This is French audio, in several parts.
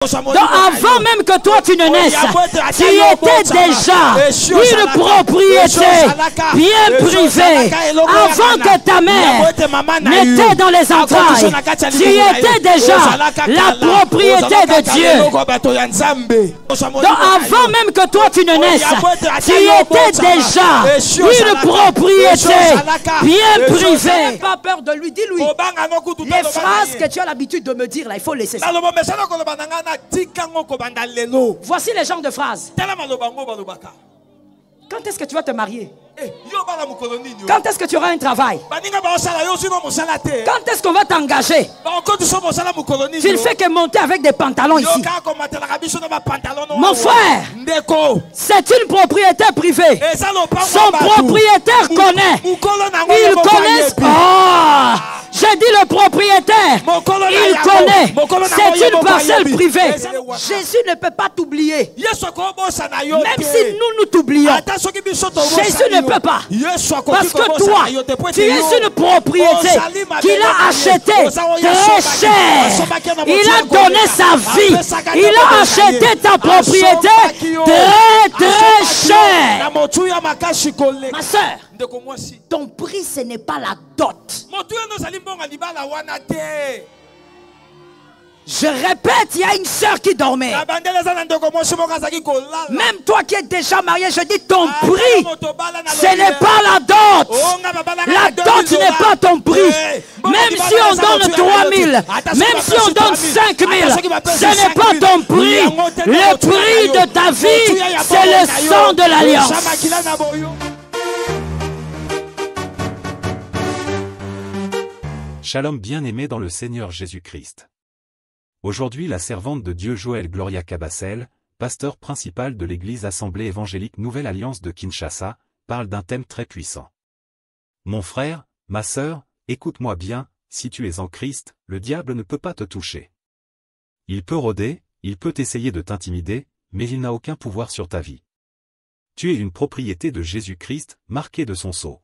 Donc avant même que toi tu ne naisses, tu étais déjà une propriété bien privée. Avant que ta mère n'était dans les entrailles, tu étais déjà la propriété de Dieu. Donc avant même que toi tu ne naisses, tu étais déjà une propriété bien privée. Pas peur de lui, dis-lui. Les phrases que tu as l'habitude de me dire là, il faut laisser ça. Voici les genres de phrases. Quand est-ce que tu vas te marier? Quand est-ce que tu auras un travail? Quand est-ce qu'on va t'engager? Tu ne fais que monter avec des pantalons ici. Mon frère, c'est une propriété privée. Son propriétaire connaît. Ils connaissent. Oh, j'ai dit le propriétaire. Il connaît. C'est une parcelle privée. Jésus ne peut pas t'oublier. Même si nous t'oublions, Jésus ne peut pas. Parce que toi, tu es une propriété qu'il a achetée très cher. Il a donné sa vie. Il a acheté ta propriété très cher. Ma soeur, ton prix, ce n'est pas la dot. Je répète, il y a une soeur qui dormait. Même toi qui es déjà marié, je dis ton prix, ce n'est pas la dot. La dot n'est pas ton prix. Même si on donne 3000, même si on donne 5000, ce n'est pas ton prix. Le prix de ta vie, c'est le sang de l'alliance. Shalom bien-aimé dans le Seigneur Jésus-Christ. Aujourd'hui la servante de Dieu Joël Gloria Cabassel, pasteur principal de l'église Assemblée évangélique Nouvelle Alliance de Kinshasa, parle d'un thème très puissant. Mon frère, ma sœur, écoute-moi bien, si tu es en Christ, le diable ne peut pas te toucher. Il peut rôder, il peut essayer de t'intimider, mais il n'a aucun pouvoir sur ta vie. Tu es une propriété de Jésus-Christ, marquée de son sceau.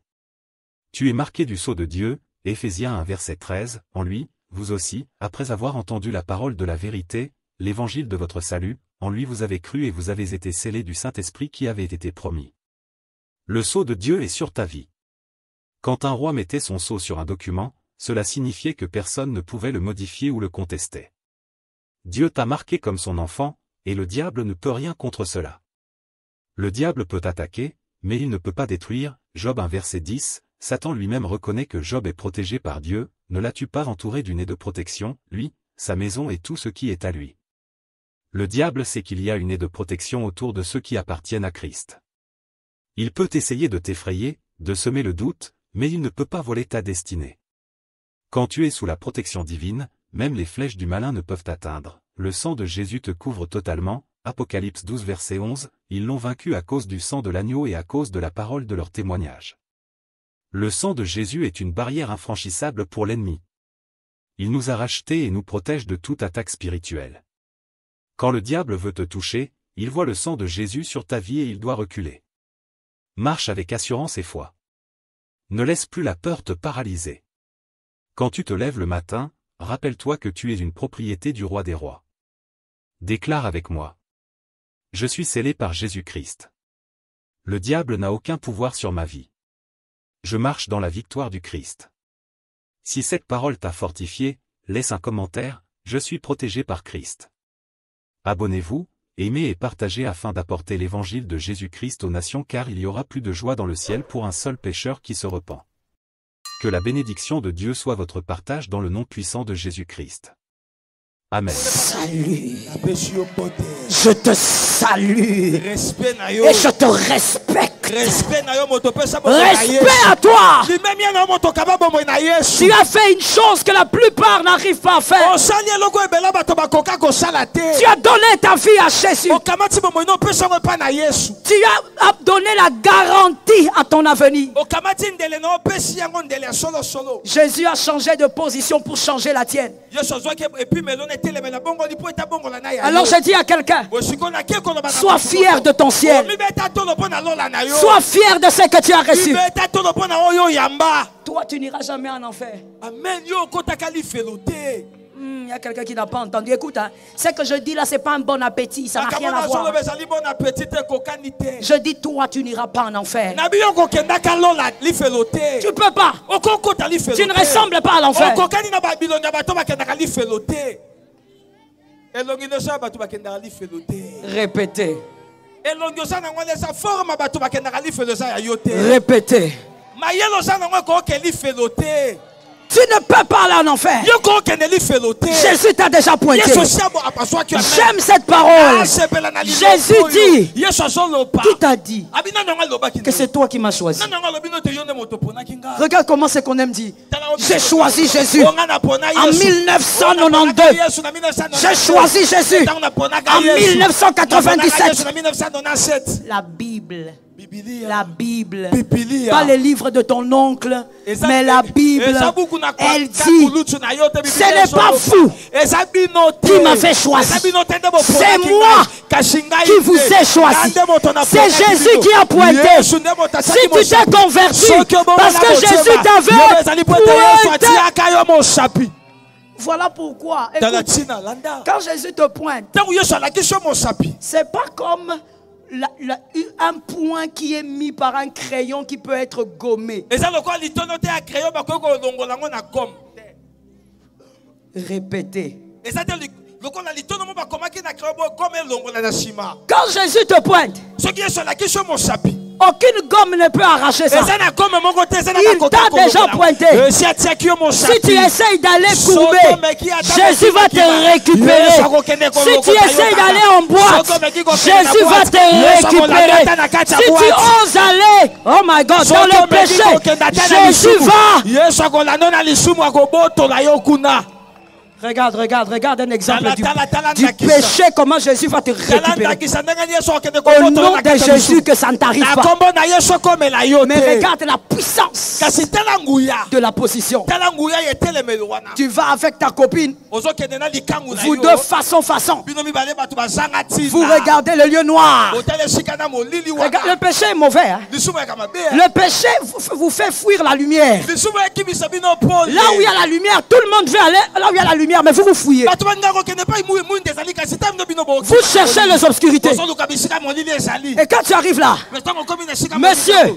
Tu es marqué du sceau de Dieu, Éphésiens 1 verset 13, en lui, vous aussi, après avoir entendu la parole de la vérité, l'évangile de votre salut, en lui vous avez cru et vous avez été scellés du Saint-Esprit qui avait été promis. Le sceau de Dieu est sur ta vie. Quand un roi mettait son sceau sur un document, cela signifiait que personne ne pouvait le modifier ou le contester. Dieu t'a marqué comme son enfant, et le diable ne peut rien contre cela. Le diable peut attaquer, mais il ne peut pas détruire, Job 1 verset 10, Satan lui-même reconnaît que Job est protégé par Dieu, ne l'as-tu pas entouré d'une haie de protection, lui, sa maison et tout ce qui est à lui. Le diable sait qu'il y a une haie de protection autour de ceux qui appartiennent à Christ. Il peut essayer de t'effrayer, de semer le doute, mais il ne peut pas voler ta destinée. Quand tu es sous la protection divine, même les flèches du malin ne peuvent t'atteindre. Le sang de Jésus te couvre totalement, Apocalypse 12 verset 11, ils l'ont vaincu à cause du sang de l'agneau et à cause de la parole de leur témoignage. Le sang de Jésus est une barrière infranchissable pour l'ennemi. Il nous a rachetés et nous protège de toute attaque spirituelle. Quand le diable veut te toucher, il voit le sang de Jésus sur ta vie et il doit reculer. Marche avec assurance et foi. Ne laisse plus la peur te paralyser. Quand tu te lèves le matin, rappelle-toi que tu es une propriété du roi des rois. Déclare avec moi. Je suis scellé par Jésus-Christ. Le diable n'a aucun pouvoir sur ma vie. Je marche dans la victoire du Christ. Si cette parole t'a fortifié, laisse un commentaire, je suis protégé par Christ. Abonnez-vous, aimez et partagez afin d'apporter l'évangile de Jésus-Christ aux nations car il y aura plus de joie dans le ciel pour un seul pécheur qui se repent. Que la bénédiction de Dieu soit votre partage dans le nom puissant de Jésus-Christ. Amen. Salut. Je te salue. Et je te respecte. Respect à toi. Tu as fait une chose que la plupart n'arrivent pas à faire. Tu as donné ta vie à Jésus. Tu as donné la garantie à ton avenir. Jésus a changé de position pour changer la tienne. Alors je dis à quelqu'un, sois fier de ton ciel. Sois fier de ce que tu as reçu. Toi, tu n'iras jamais en enfer. Il y a quelqu'un qui n'a pas entendu. Écoute, hein, ce que je dis là, c'est pas un bon appétit. Ça n'a rien à voir. Je dis, toi, tu n'iras pas en enfer. Tu peux pas. Tu ne ressembles pas à l'enfer. Répétez. Répétez. Tu ne peux pas aller en enfer. Jésus t'a déjà pointé. J'aime cette parole. Jésus dit, qui t'a dit que c'est toi qui m'as choisi. Regarde comment c'est qu'on aime dire. J'ai choisi Jésus en 1992. J'ai choisi Jésus en 1997. La Bible. La Bible, pas les livres de ton oncle, mais la Bible, elle dit, ce n'est pas vous qui m'avez choisi, c'est moi qui vous ai choisi, c'est Jésus qui a pointé. Si tu t'es converti, parce que Jésus t'avait pointé. Voilà pourquoi, écoute, quand Jésus te pointe, c'est pas comme un point qui est mis par un crayon qui peut être gommé. Répétez. Quand Jésus te pointe, aucune gomme ne peut arracher ça. Il t'a déjà pointé. Si tu essayes d'aller couper, Jésus va te récupérer. Si tu essayes d'aller en boîte, Jésus va te récupérer. Si tu oses aller, oh my God, dans le péché, Jésus va. Regarde un exemple du péché, comment Jésus va te récupérer. Au nom de Jésus, que ça ne t'arrive pas. Mais regarde la puissance de la position. Tu vas avec ta copine, vous deux façon. Vous regardez le lieu noir. Regarde, le péché est mauvais. Hein? Le péché vous fait fuir la lumière. Là où il y a la lumière, tout le monde veut aller là où il y a la lumière. Mais vous fouillez. Vous cherchez les obscurités. Et quand tu arrives là, monsieur,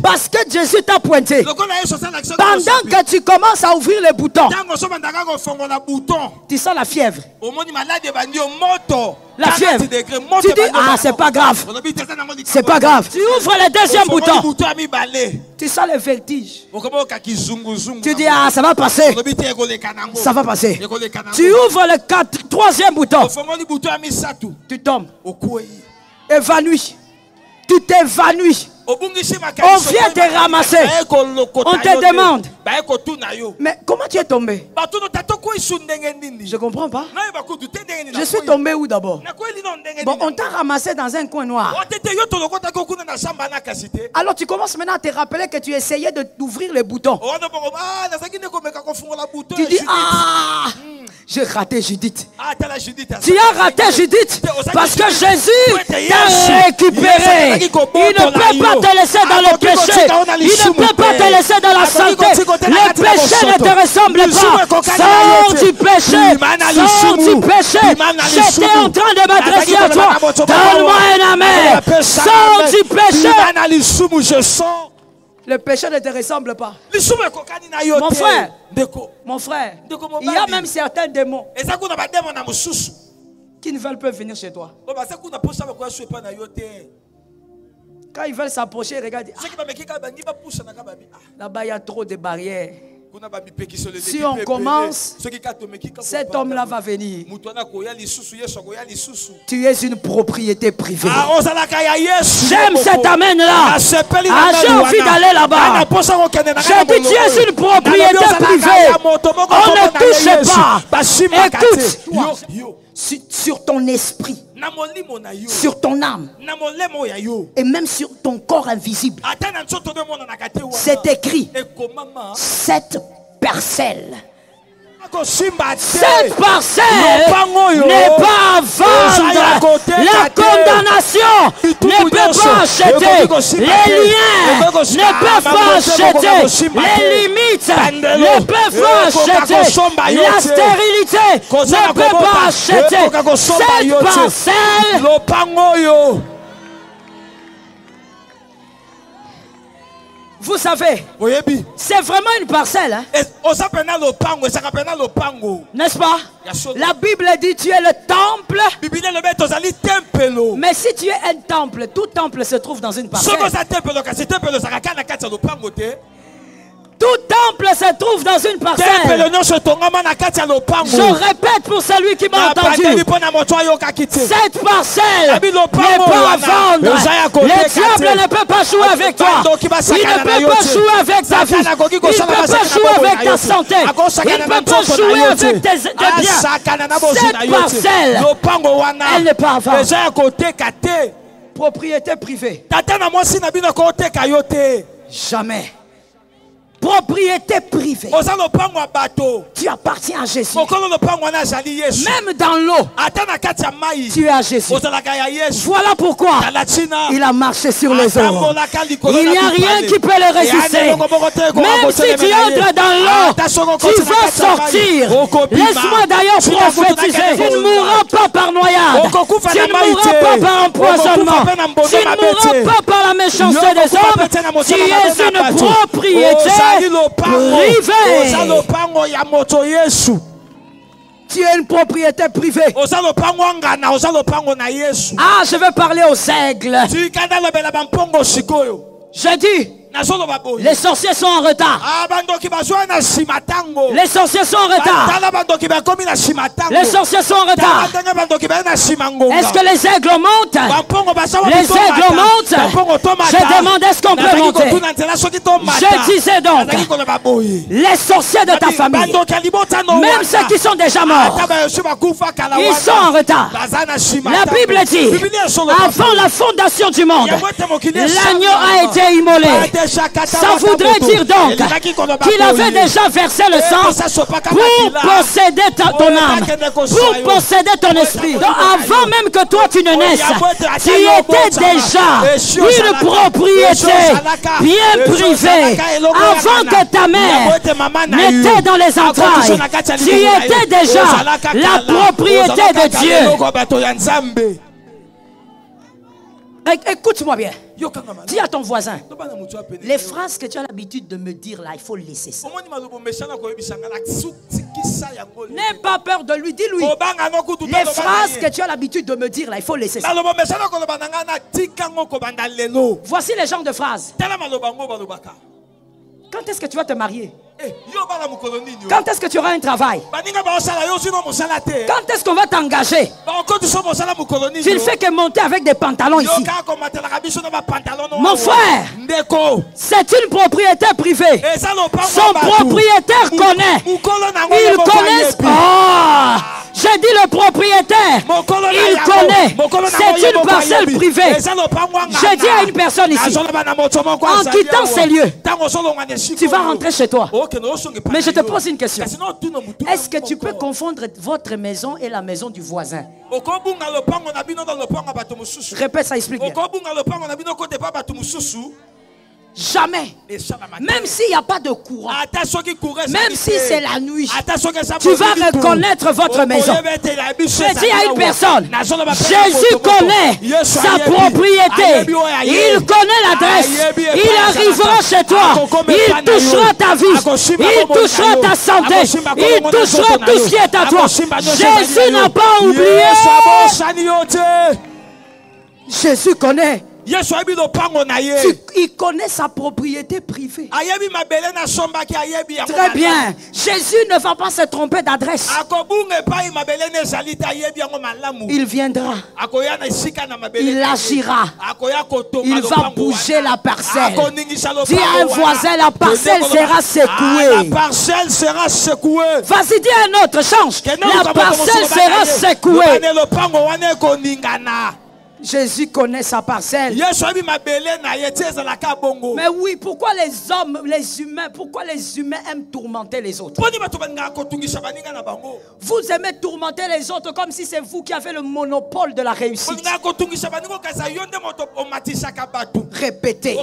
parce que Jésus t'a pointé, pendant que tu commences à ouvrir les boutons, tu sens la fièvre. La fièvre. Tu dis, ah, c'est pas grave. C'est pas grave. Tu ouvres le deuxième bouton. Tu sens le vertige. Tu dis, ah, ça va passer. Ça va passer. Tu ouvres le troisième bouton. Tu tombes. Évanoui. Tu t'évanouis. On vient te ramasser. On te demande, mais comment tu es tombé? Je comprends pas. Je suis tombé où d'abord? Bon, on t'a ramassé dans un coin noir. Alors tu commences maintenant à te rappeler que tu essayais d'ouvrir les boutons. Tu dis, ah, j'ai raté Judith. Tu as raté Judith parce que Jésus t'a récupéré. Il ne peut pas te laisser dans le péché. Il ne peut pas te laisser dans la santé. Le péché ne te ressemble pas. Sors du péché. Sors du péché. J'étais en train de m'adresser à toi. Donne-moi un amen. Sors du péché. Le péché ne te ressemble pas. Mon frère, il y a même certains démons qui ne veulent pas venir chez toi. Quand ils veulent s'approcher, regarde. Là-bas, il y a trop de barrières. Si on commence, cet homme-là va venir. Tu es une propriété privée. J'aime cet amen-là. J'ai envie d'aller là-bas. J'ai dit, tu es une propriété privée. On ne touche pas. Écoute, sur ton esprit, sur ton âme et même sur ton corps invisible, c'est écrit cette parcelle. Cette parcelle n'est pas à vendre. La condamnation ne peut pas acheter. Les liens ne peuvent pas acheter. Les limites ne peuvent pas acheter. La stérilité ne peut pas acheter. Cette parcelle. Vous savez, c'est vraiment une parcelle. Hein? N'est-ce pas? La Bible dit tu es le temple. Mais si tu es un temple, tout temple se trouve dans une parcelle. Tout temple se trouve dans une parcelle. Je répète pour celui qui m'a entendu. Cette parcelle n'est pas à vendre. Le diable ne peut pas jouer avec toi. Il ne peut pas jouer avec ta vie. Il ne peut pas jouer avec ta santé. Il ne peut pas jouer avec tes biens. Cette parcelle, elle n'est pas à vendre. Propriété privée. Jamais. Propriété privée. Tu appartiens à Jésus. Même dans l'eau, tu es à Jésus. Voilà pourquoi il a marché sur les eaux. Il n'y a rien qui peut le résister. Même si tu entres dans l'eau, tu vas sortir. Laisse-moi d'ailleurs prophétiser. Tu ne mourras pas par noyade. Tu ne mourras pas par empoisonnement. Tu ne mourras pas par la méchanceté des hommes. Tu es une propriété privée. Tu es une propriété privée. Ah, je veux parler aux aigles. Je dis, les sorciers sont en retard. Les sorciers sont en retard. Les sorciers sont en retard. Est-ce que les aigles montent? Les aigles montent. Je demande est-ce qu'on peut monter. Je disais donc, les sorciers de ta famille, même ceux qui sont déjà morts, ils sont en retard. La Bible dit, avant la fondation du monde, l'agneau a été immolé. Ça voudrait dire donc qu'il avait déjà versé le sang pour posséder ton âme, pour posséder ton esprit. Donc avant même que toi tu ne naisses, tu étais déjà une propriété bien privée. Avant que ta mère n'était dans les entrailles, tu étais déjà la propriété de Dieu. Écoute-moi bien. Dis à ton voisin, les phrases que tu as l'habitude de me dire là, il faut laisser ça. N'aie pas peur de lui, dis-lui. Les phrases que tu as l'habitude de me dire là, il faut laisser ça. Voici les genres de phrases. Quand est-ce que tu vas te marier? Quand est-ce que tu auras un travail? Quand est-ce qu'on va t'engager? Tu ne fais que monter avec des pantalons ici. Mon frère, c'est une propriété privée. Son propriétaire connaît. Ils connaissent. Oh, j'ai dit le propriétaire. Il connaît. C'est une parcelle privée. J'ai dit à une personne ici, en quittant ces lieux, tu vas rentrer chez toi. Mais je te pose une question. Est-ce que tu peux confondre votre maison et la maison du voisin? Répète ça, explique bien. Jamais. Même s'il n'y a pas de courant, même si c'est la nuit, tu vas reconnaître votre maison. Je dis à une personne, Jésus connaît sa propriété. Il connaît l'adresse. Il arrivera chez toi. Il touchera ta vie. Il touchera ta santé. Il touchera tout ce qui est à toi. Jésus n'a pas oublié. Jésus connaît. Il connaît sa propriété privée. Très bien. Jésus ne va pas se tromper d'adresse. Il viendra. Il agira. Il va bouger la parcelle. Dis à un voisin, la parcelle sera secouée. La parcelle sera secouée. Vas-y, dis à un autre, change. La parcelle sera secouée. Jésus connaît sa parcelle. Mais oui, pourquoi les hommes, les humains aiment tourmenter les autres? Vous aimez tourmenter les autres comme si c'est vous qui avez le monopole de la réussite. Répétez.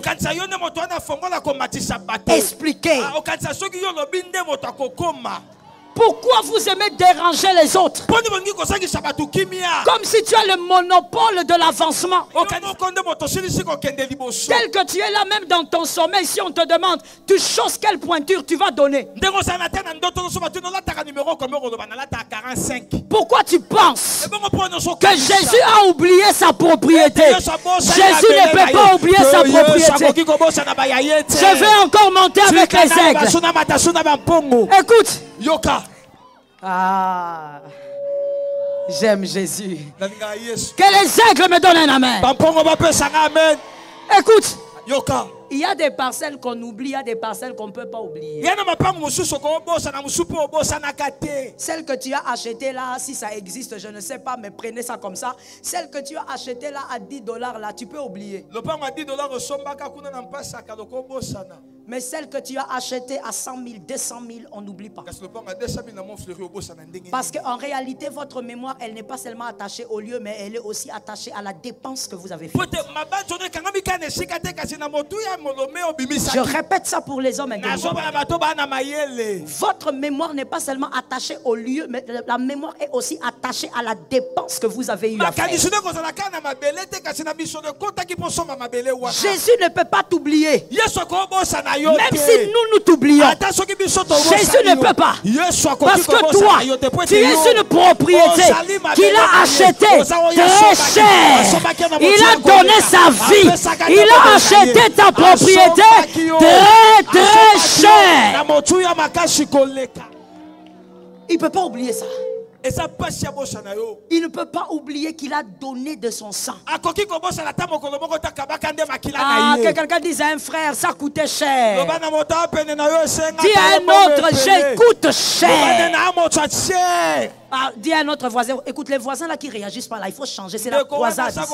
Expliquez. Pourquoi vous aimez déranger les autres? Comme si tu as le monopole de l'avancement. Tel que tu es là même dans ton sommeil, si on te demande, tu choses quelle pointure tu vas donner? Pourquoi tu penses que Jésus a oublié sa propriété? Jésus ne peut pas oublier sa propriété. Je vais encore monter avec les aigles. Écoute. Yoka. Ah, j'aime Jésus. Que les aigles me donnent un amen. Écoute. Yoka. Il y a des parcelles qu'on oublie, il y a des parcelles qu'on ne peut pas oublier. Celle que tu as achetée là, si ça existe, je ne sais pas, mais prenez ça comme ça. Celle que tu as achetée là à $10 là, tu peux oublier. Mais celle que tu as achetée à 100 000, 200 000, on n'oublie pas. Parce qu'en réalité, votre mémoire, elle n'est pas seulement attachée au lieu, mais elle est aussi attachée à la dépense que vous avez faite. Je répète ça pour les hommes intelligents. Votre mémoire n'est pas seulement attachée au lieu, mais la mémoire est aussi attachée à la dépense que vous avez eue à faire. Jésus ne peut pas t'oublier. Même si nous t'oublions, Jésus ne peut pas. Parce que toi, tu es une propriété qu'il a achetée très cher. Il a donné sa vie. Il a acheté ta propriété très cher. Il ne peut pas oublier ça. Il ne peut pas oublier qu'il a donné de son sang. Ah, que quelqu'un dise à un frère, ça coûtait cher. Dis à un autre, j'écoute cher. Ah, dis à un autre voisin, écoute, les voisins là qui ne réagissent pas là, il faut changer, c'est la croisade. Hein?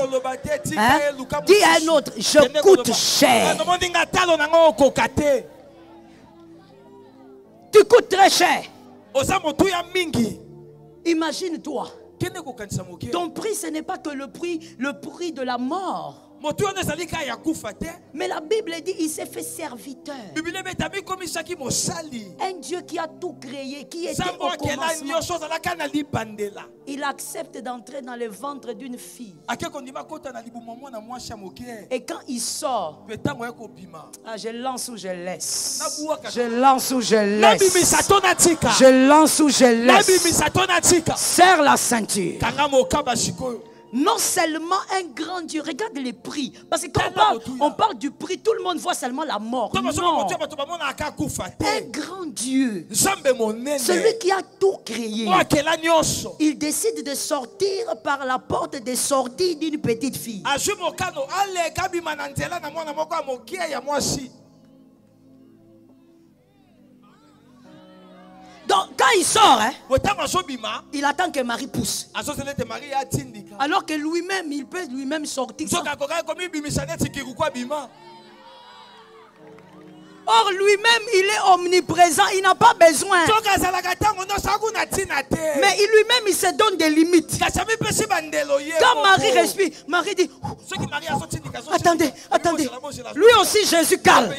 Dis à un autre, je coûte cher. Tu coûtes très cher. Imagine-toi, ton prix ce n'est pas que le prix de la mort. Mais la Bible dit il s'est fait serviteur. Un Dieu qui a tout créé, qui était au commencement. Il accepte d'entrer dans le ventre d'une fille. Et quand il sort, je lance ou je laisse. Je lance ou je laisse. Je lance ou je laisse. Serre la ceinture. Non seulement un grand Dieu, regarde les prix. Parce que quand on parle du prix, tout le monde voit seulement la mort. Non. Un grand Dieu, celui qui a tout créé, il décide de sortir par la porte de sortie d'une petite fille. Donc quand il sort, il attend que Marie pousse. Alors que lui-même, il peut lui-même sortir. Or lui-même, il est omniprésent, il n'a pas besoin. Mais lui-même, il se donne des limites. Quand Marie respire, Marie dit, attendez. Lui aussi, Jésus calme.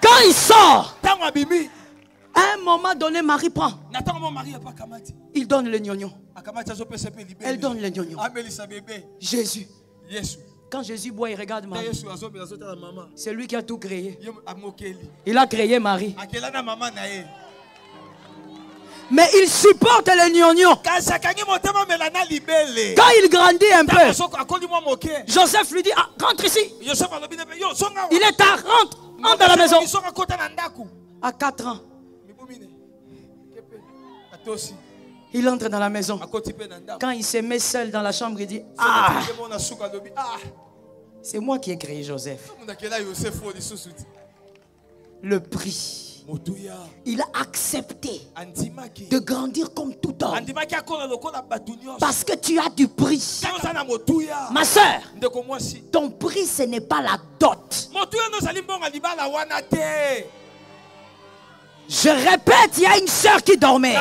Quand il sort, à un moment donné, Marie prend. Il donne le gnognon. Elle donne le gnognon. Jésus. Quand Jésus boit, il regarde Marie. C'est lui qui a tout créé. Il a créé Marie. Mais il supporte le gnognon. Quand il grandit un peu, Joseph lui dit, rentre ici. Il est tard, rentre dans la maison. À 4 ans, il entre dans la maison. Quand il se met seul dans la chambre, il dit, c'est moi qui ai créé Joseph. Le prix Il a accepté de grandir comme tout homme. Parce que tu as du prix. Ma soeur, ton prix, ce n'est pas la dot. Je répète, il y a une soeur qui dormait.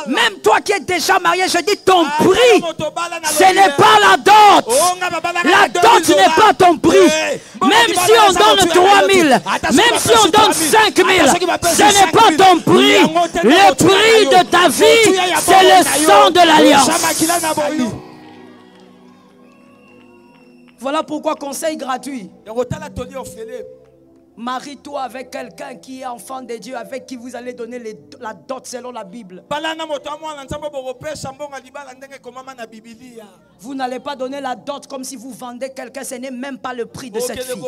Même toi qui es déjà marié, je dis ton prix, ce n'est pas la dot. La dot n'est pas ton prix. Même si on donne 3000, même si on donne 5000, ce n'est pas ton prix. Le prix de ta vie, c'est le sang de l'alliance. Voilà pourquoi conseil gratuit. Marie-toi avec quelqu'un qui est enfant de Dieu, avec qui vous allez donner la dot selon la Bible. Vous n'allez pas donner la dot comme si vous vendez quelqu'un, ce n'est même pas le prix de cette fille.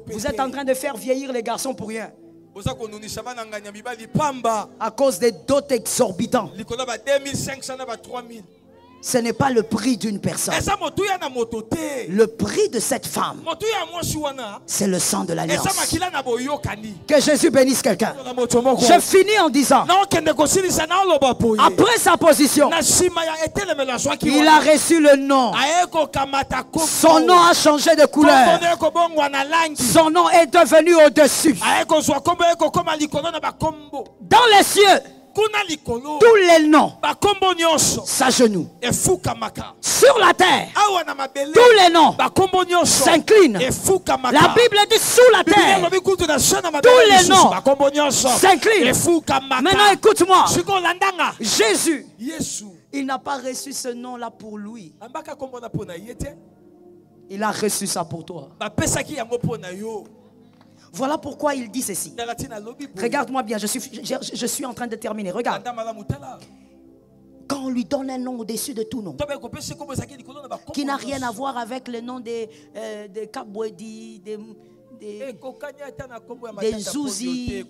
Vous êtes en train de faire vieillir les garçons pour rien. À cause des dots exorbitants. Ce n'est pas le prix d'une personne. Le prix de cette femme, c'est le sang de l'alliance. Que Jésus bénisse quelqu'un. Je finis en disant, après sa position, il a reçu le nom. Son nom a changé de couleur. Son nom est devenu au-dessus. Dans les cieux, tous les noms s'agenouillent. Sur la terre, tous les noms s'inclinent. La Bible dit sous la terre, tous les noms s'inclinent. Maintenant écoute-moi. Jésus, il n'a pas reçu ce nom-là pour lui. Il a reçu ça pour toi. Voilà pourquoi il dit ceci. Regarde-moi bien, je suis en train de terminer. Regarde. Quand on lui donne un nom au-dessus de tout nom, qui n'a rien à voir avec le nom des Kabwedi, des Zouzi.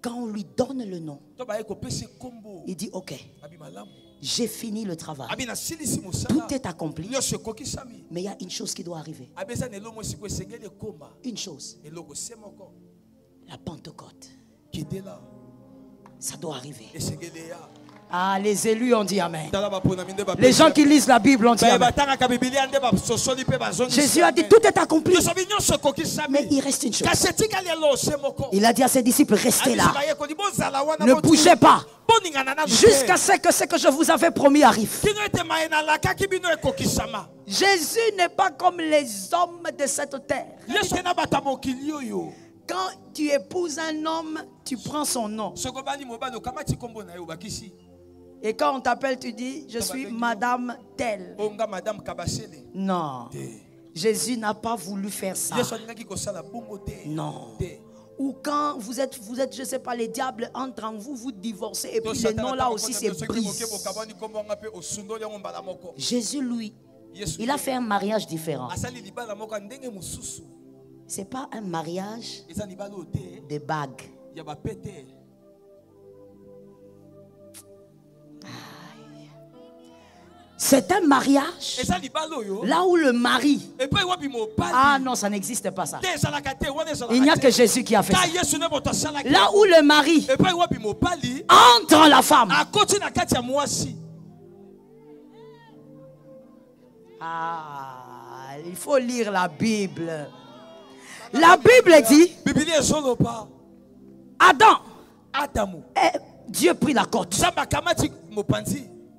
Quand on lui donne le nom, il dit ok, j'ai fini le travail. Tout est accompli. Mais il y a une chose qui doit arriver. Une chose. La Pentecôte. Ça doit arriver. Ah, les élus ont dit amen. Les gens qui lisent la Bible ont dit amen. Jésus a dit tout est accompli. Mais il reste une chose. Il a dit à ses disciples, restez là. Ne bougez pas. Jusqu'à ce que je vous avais promis arrive. Jésus n'est pas comme les hommes de cette terre. Quand tu épouses un homme, tu prends son nom. Et quand on t'appelle, tu dis, je suis Madame telle. Non. Jésus n'a pas voulu faire ça. Non. Ou quand vous êtes, je ne sais pas, les diables entrent en vous, vous divorcez. Et puis le nom là aussi, c'est brise. Jésus, lui, il a fait un mariage différent. Ce n'est pas un mariage de bagues. C'est un mariage là où le mari... Ah non, ça n'existe pas ça. Il n'y a que Jésus qui a fait ça. Là où le mari entre en la femme. Ah, il faut lire la Bible. La Bible dit, Adam, Dieu prit la côte.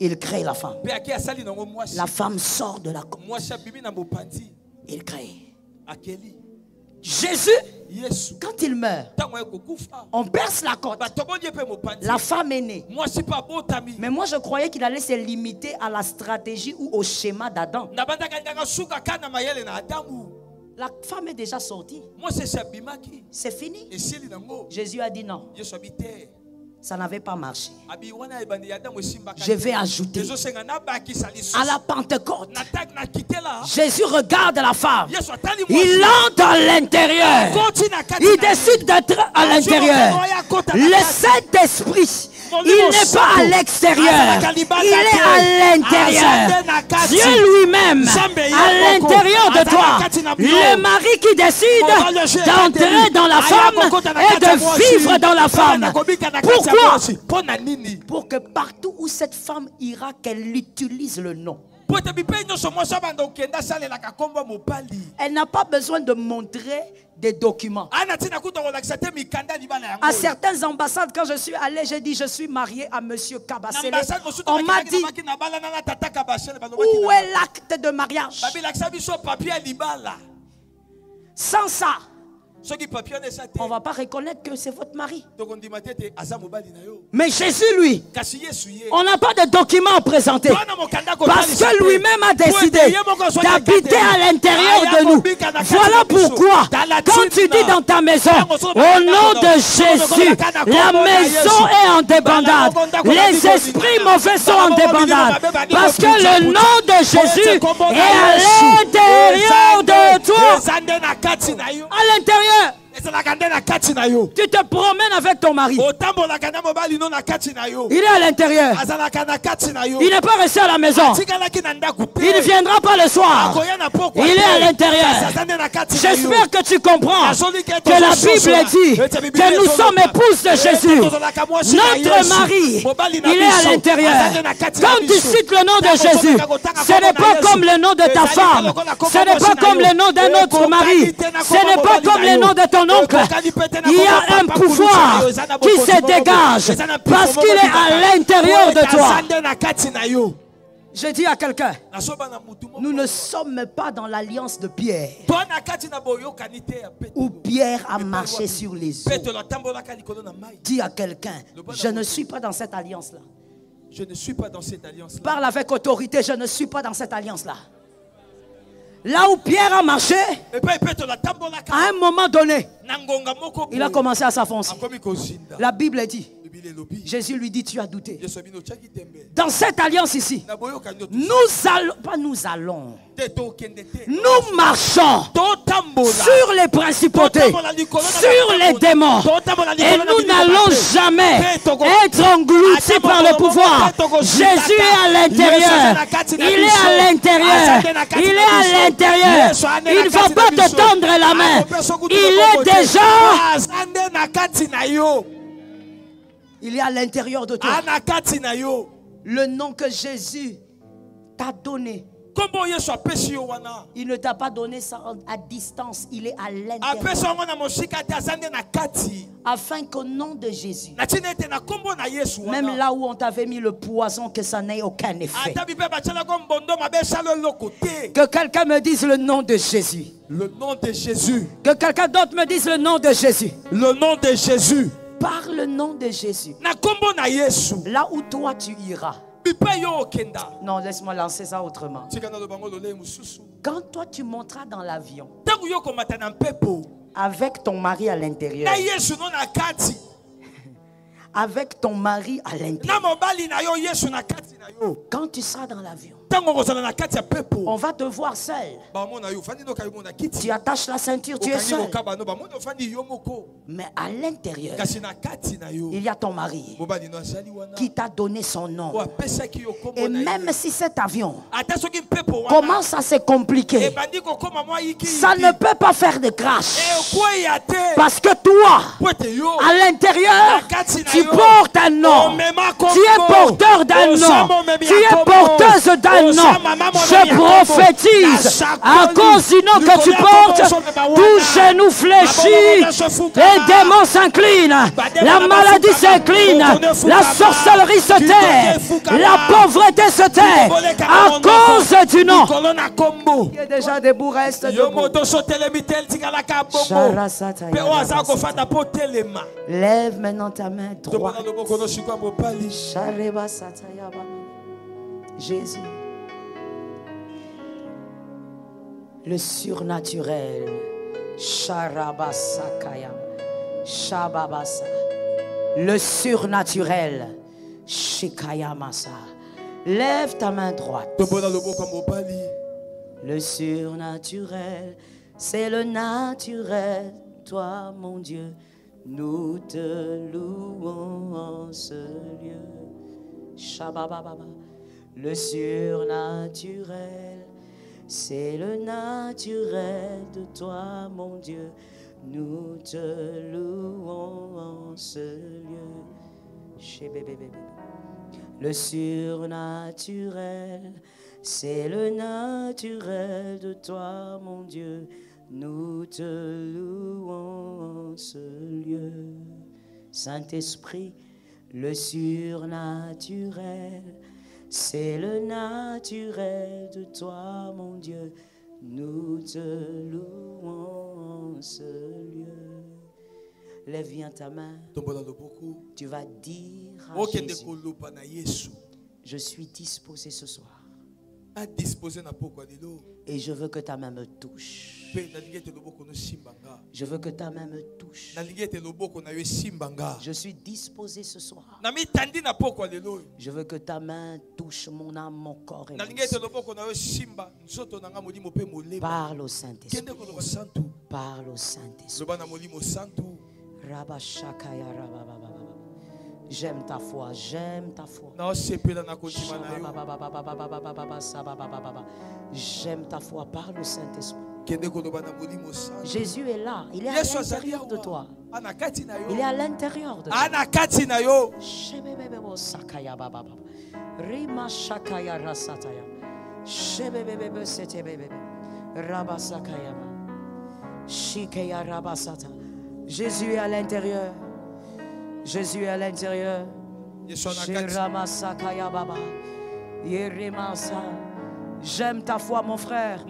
Il crée la femme. La femme sort de la côte. Il crée. Jésus, quand il meurt, on perce la côte. La femme est née. Mais moi je croyais qu'il allait se limiter à la stratégie ou au schéma d'Adam. La femme est déjà sortie. C'est fini. Jésus a dit non. Ça n'avait pas marché. Je vais ajouter. À la Pentecôte, Jésus regarde la femme. Il entre à l'intérieur. Il décide d'être à l'intérieur. Le Saint-Esprit Il n'est pas à l'extérieur. Il est à l'intérieur. Dieu lui-même, à l'intérieur de toi. Le mari qui décide d'entrer dans la femme et de vivre dans la femme. Pourquoi? Pour que partout où cette femme ira, qu'elle utilise le nom. Elle n'a pas besoin de montrer des documents. À certaines ambassades, quand je suis allé, j'ai dit je suis marié à monsieur Kabasele. On m'a dit où est l'acte de mariage? Sans ça, on ne va pas reconnaître que c'est votre mari. Mais Jésus, lui, on n'a pas de documents à présenter. Parce que lui-même a décidé d'habiter à l'intérieur de nous. Voilà pourquoi, quand tu dis dans ta maison, au nom de Jésus, la maison est en débandade. Les esprits mauvais sont en débandade. Parce que le nom de Jésus est à l'intérieur de toi. À l'intérieur. Tu te promènes avec ton mari. Il est à l'intérieur. Il n'est pas resté à la maison. Il ne viendra pas le soir. Il est à l'intérieur. J'espère que tu comprends que la Bible dit que nous sommes épouses de Jésus. Notre mari, il est à l'intérieur. Quand tu cites le nom de Jésus, ce n'est pas comme le nom de ta femme. Ce n'est pas comme le nom d'un autre mari. Ce n'est pas comme le nom de ton oncle. Il y a un pouvoir qui se dégage parce qu'il est à l'intérieur de toi. Je dis à quelqu'un, nous ne sommes pas dans l'alliance de Pierre, où Pierre a marché sur les eaux. Dis à quelqu'un, je ne suis pas dans cette alliance-là. Je ne suis pas dans cette alliance-là. Parle avec autorité, je ne suis pas dans cette alliance-là. Là où Pierre a marché, à un moment donné, il a commencé à s'enfoncer. La Bible dit, Jésus lui dit, tu as douté. Dans cette alliance ici, nous marchons sur les principautés, sur les démons. Et nous n'allons jamais être engloutis par le pouvoir. Jésus est à l'intérieur. Il est à l'intérieur. Il est à l'intérieur. Il ne va pas te tendre la main. Il est déjà... Il est à l'intérieur de toi. Le nom que Jésus t'a donné, il ne t'a pas donné ça à distance. Il est à l'intérieur. Afin qu'au nom de Jésus, même là où on t'avait mis le poison, que ça n'ait aucun effet. Que quelqu'un me dise le nom de Jésus. Le nom de Jésus. Que quelqu'un d'autre me dise le nom de Jésus. Le nom de Jésus. Par le nom de Jésus. Là où toi tu iras. Non, laisse-moi lancer ça autrement. Quand toi tu monteras dans l'avion avec ton mari à l'intérieur, avec ton mari à l'intérieur, quand tu seras dans l'avion, on va te voir seul. Tu attaches la ceinture, tu es seul. Mais à l'intérieur, il y a ton mari qui t'a donné son nom. Et même si cet avion commence à se compliquer, ça ne peut pas faire de crash. Parce que toi, à l'intérieur, tu portes un nom. Tu es porteur d'un nom. Tu es porteuse d'un nom. Je prophétise à cause du nom que tu portes, tout genou fléchit, les démons s'inclinent, la maladie s'incline, la sorcellerie se tait, la pauvreté se tait à cause du nom. Il y a déjà des bourgs restent debout. Lève maintenant ta main droite. Jésus, le surnaturel, Sharabasakayam, Shababasa, le surnaturel, Shikayamasa. Lève ta main droite. Le surnaturel, c'est le naturel, toi mon Dieu, nous te louons en ce lieu. Shabababa. Le surnaturel, c'est le naturel de toi, mon Dieu. Nous te louons en ce lieu. Le surnaturel, c'est le naturel de toi, mon Dieu. Nous te louons en ce lieu. Saint-Esprit, le surnaturel, c'est le naturel de toi, mon Dieu. Nous te louons en ce lieu. Lève bien ta main. Tu vas dire à Jésus, je suis disposé ce soir. Et je veux que ta main me touche. Je veux que ta main me touche. Je suis disposé ce soir. Je veux que ta main touche mon âme, mon corps et mon esprit. Parle au Saint-Esprit. Parle au Saint-Esprit. J'aime ta foi, j'aime ta foi. J'aime ta foi, parle au Saint-Esprit. Jésus est là, il est à l'intérieur de toi. Il est à l'intérieur de toi. Jésus est à l'intérieur. Jésus est à l'intérieur. J'aime ta foi, mon frère.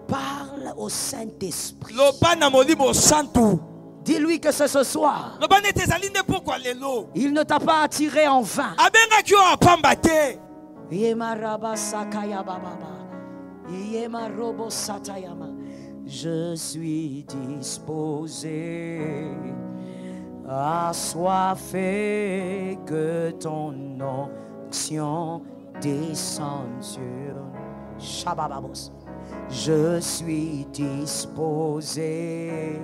Parle au Saint-Esprit. Dis-lui que c'est ce soir. Il ne t'a pas attiré en vain. Je suis disposé, assoiffé, que ton onction descende sur nous. Shabababos. Je suis disposé,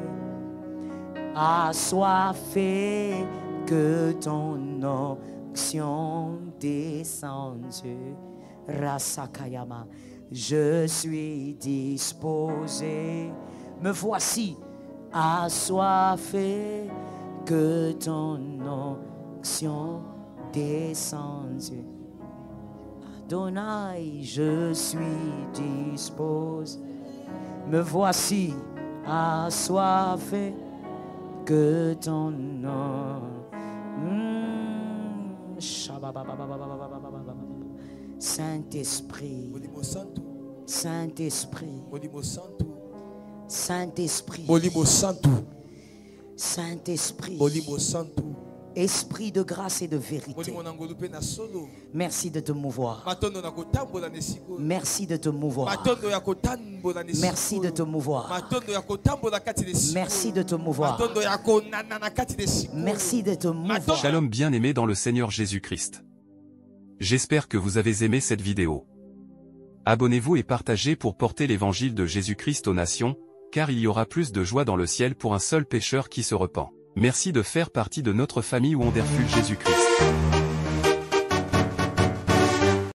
assoiffé, que ton onction descende sur Rasakayama. Je suis disposé, me voici, assoiffé, que ton onction descende. Adonai, je suis disposé, me voici, assoiffé, que ton nom. Saint-Esprit, Saint-Esprit, Saint-Esprit, Saint-Esprit, Esprit de grâce et de vérité. Merci de te mouvoir. Merci de te mouvoir. Merci de te mouvoir. Merci de te mouvoir. Merci de te mouvoir. Shalom bien-aimés dans le Seigneur Jésus-Christ. J'espère que vous avez aimé cette vidéo. Abonnez-vous et partagez pour porter l'évangile de Jésus-Christ aux nations, car il y aura plus de joie dans le ciel pour un seul pécheur qui se repent. Merci de faire partie de notre famille Wonderful Jésus-Christ.